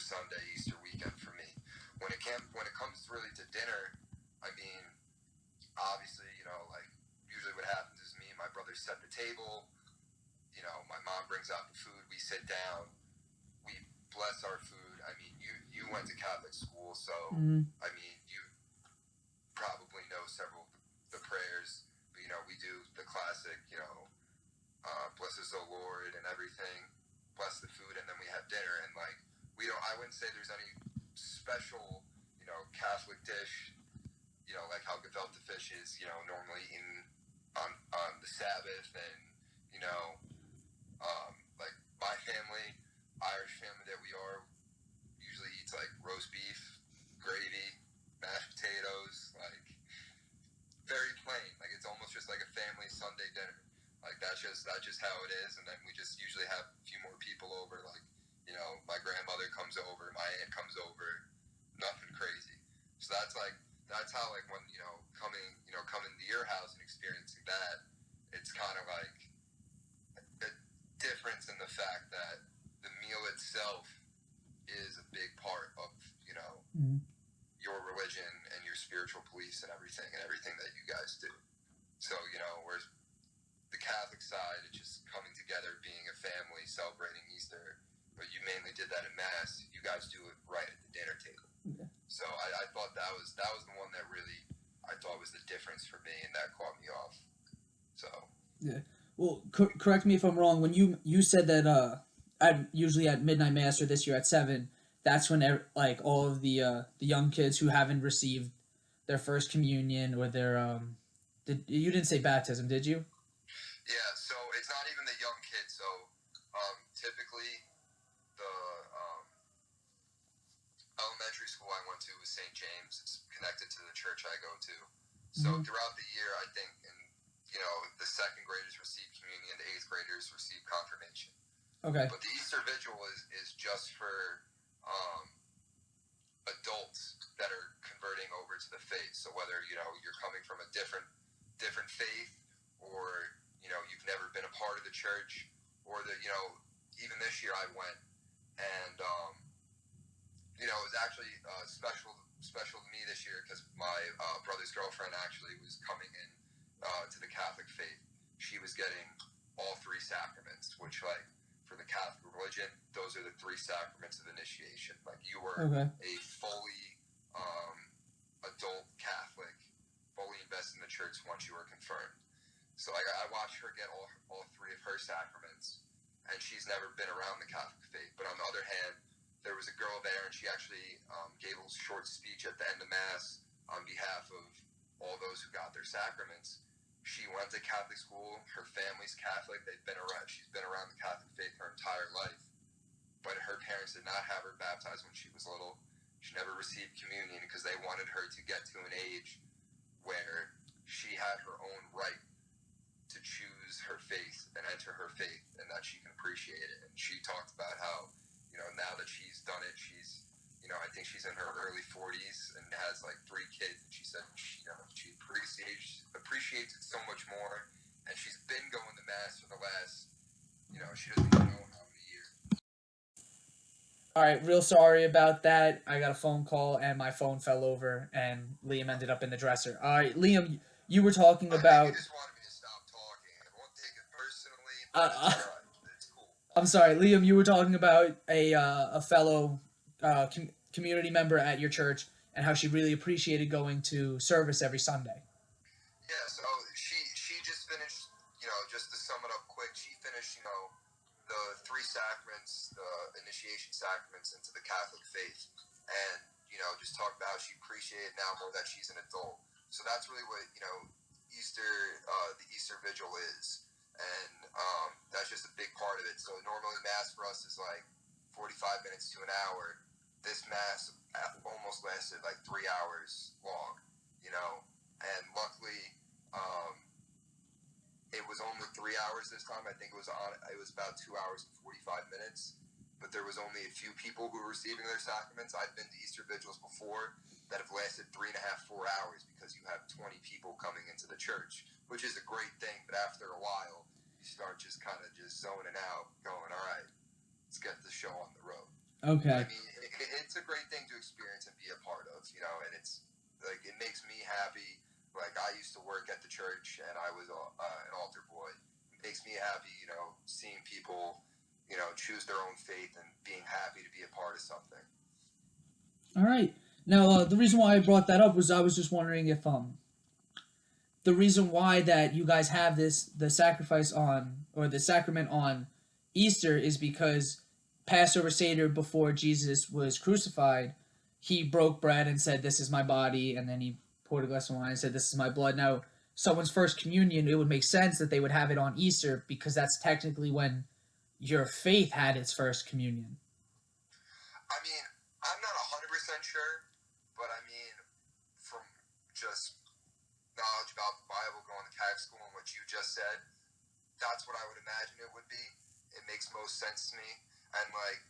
Sunday, Easter weekend for me. When it comes really to dinner, I mean, obviously, like usually what happens is me and my brother set the table. My mom brings out the food. We sit down. We bless our food. I mean, you went to Catholic school, so I mean, you probably know several of the prayers. But, we do the classic, bless us, O Lord, and everything. Bless the food, and then we have dinner. And like I wouldn't say there's any special, Catholic dish. Like how gefilte fish is, normally eaten on the Sabbath, and like my family, Irish family that we are, usually eats like roast beef, gravy, mashed potatoes, like very plain. Like it's almost just like a family Sunday dinner. Like that's just how it is. And then we just usually have a few more people over. Like my grandmother comes over, my aunt comes over. Nothing crazy. So that's how like when coming to your house and experiencing that, it's kind of like a difference in the fact that the meal itself is a big part of your religion and your spiritual beliefs and everything that you guys do. So whereas the Catholic side, it's just coming together, being a family, celebrating Easter. But you mainly did that in Mass. You guys do it right at the dinner table. Okay. So I thought that was the one that really I thought was the difference for me, and that caught me off. So yeah. Well, correct me if I'm wrong. When you said that usually at midnight mass or this year at 7, that's when like all of the young kids who haven't received their first communion or their you didn't say baptism, did you? Yeah, so it's not even the young kids. So typically the elementary school I went to was St. James. It's connected to the church I go to. So throughout the year, I think, the second graders receive communion, the eighth graders receive confirmation. Okay. But the Easter Vigil is just for adults that are converting over to the faith. So whether you're coming from a different faith, or you've never been a part of the church, or even this year I went, and it was actually special to me this year because my brother's girlfriend actually was coming in to the Catholic faith. She was getting all 3 sacraments, which like for the Catholic religion, those are the 3 sacraments of initiation. Like you were a fully adult Catholic, fully invested in the church once you were confirmed. So like I watched her get all 3 of her sacraments, and she's never been around the Catholic faith. But on the other hand, there was a girl there, and she actually gave a short speech at the end of Mass on behalf of all those who got their sacraments. She went to Catholic school. Her family's Catholic. She's been around the Catholic faith her entire life. But her parents did not have her baptized when she was little. She never received communion because they wanted her to get to an age where she had her own right to choose her faith and enter her faith, and that she can appreciate it. And she talked about how, now that she's done it, she's, I think she's in her early 40s and has like 3 kids. And she said she appreciates it so much more. And she's been going to Mass for the last, she doesn't even know how many years. All right, real sorry about that. I got a phone call and my phone fell over, and Liam ended up in the dresser. All right, Liam, you were talking about. You just wanted me to stop talking. I won't take it personally. But it's cool. I'm sorry, Liam. You were talking about a fellow community member at your church and how she really appreciated going to service every Sunday. Yeah, so she just finished. Just to sum it up quick, she finished. The 3 sacraments, the initiation sacraments into the Catholic faith, and just talk about how she appreciated now more that she's an adult. So that's really what Easter, the Easter Vigil is, and that's just a big part of it. So normally Mass for us is like 45 minutes to an hour. This Mass almost lasted like 3 hours long, and luckily it was only 3 hours this time. I think it was about 2 hours and 45 minutes. But there was only a few people who were receiving their sacraments. I've been to Easter Vigils before that have lasted 3.5, 4 hours because you have 20 people coming into the church, which is a great thing. But after a while, you start just kind of just zoning out, going, all right, let's get the show on the road. Okay. I mean, and it's like it makes me happy. Like I used to work at the church, and I was an altar boy. It makes me happy, seeing people, choose their own faith and being happy to be a part of something. All right. Now, the reason why I brought that up was I was just wondering if the reason why that you guys have the sacrifice on or the sacrament on Easter is because Passover Seder before Jesus was crucified, he broke bread and said, "This is my body," and then he poured a glass of wine and said, "This is my blood." Now, someone's first communion, it would make sense that they would have it on Easter because that's technically when your faith had its first communion. I mean, I'm not 100% sure, but I mean, from just knowledge about the Bible, going to Catholic school, and what you just said, that's what I would imagine it would be. It makes most sense to me. And like